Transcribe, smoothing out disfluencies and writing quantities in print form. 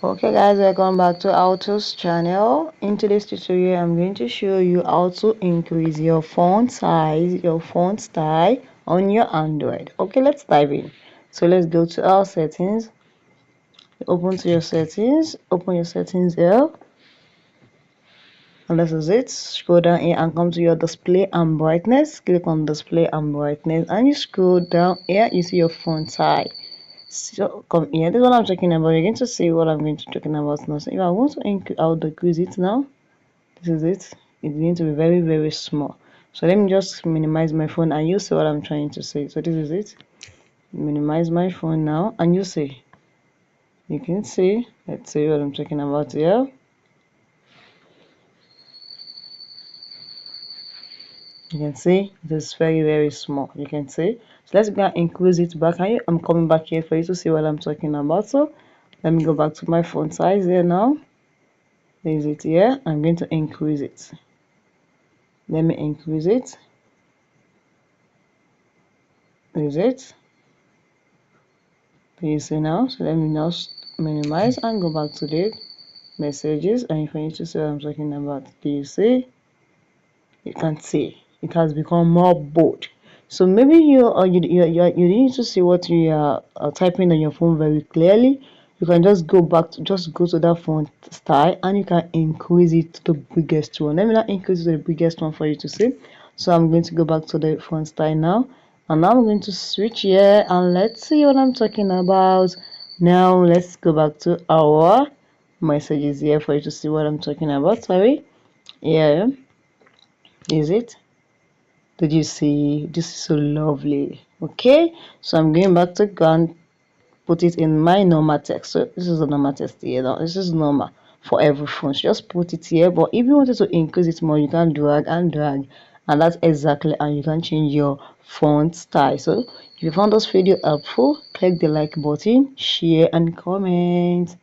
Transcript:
Okay guys, welcome back to Auto's channel. In today's tutorial I'm going to show you how to increase your font size, your font style on your Android. Okay, let's dive in. So let's go to our settings. Open your settings here, and this is it. Scroll down here and come to your display and brightness. Click on display and brightness, and you scroll down here, you see your font size. So come here, this is what I'm talking about. You're going to see what I'm going to talking about now. So if I want to increase, I'll decrease it now. This is it. It's going to be very small. So let me just minimize my phone and you see what I'm trying to say. So this is it. Minimize my phone now and you see. You can see. Let's see what I'm talking about here. You can see it is very small. You can see. So let's go and increase it back. I'm coming back here for you to see what I'm talking about. So let me go back to my font size here now. Is it here? I'm going to increase it. Let me increase it. Is it? Do you see now? So let me now minimize and go back to the messages, and if I need to see what I'm talking about, do you see? You can see it has become more bold. So maybe you need to see what you are typing on your phone very clearly. You can just go to that font style and you can increase it to the biggest one. Let me now increase it to the biggest one for you to see. So I'm going to go back to the font style now, and now I'm going to switch here and let's see what I'm talking about. Now let's go back to our messages here for you to see what I'm talking about. Sorry. Yeah. Is it? Did you see? This is so lovely. Okay, so I'm going back to go and put it in my normal text. So this is a normal text here now. This is normal for every phone. So just put it here, but if you wanted to increase it more, you can drag and drag, and that's exactly how you can change your font style. So if you found this video helpful, click the like button, share and comment.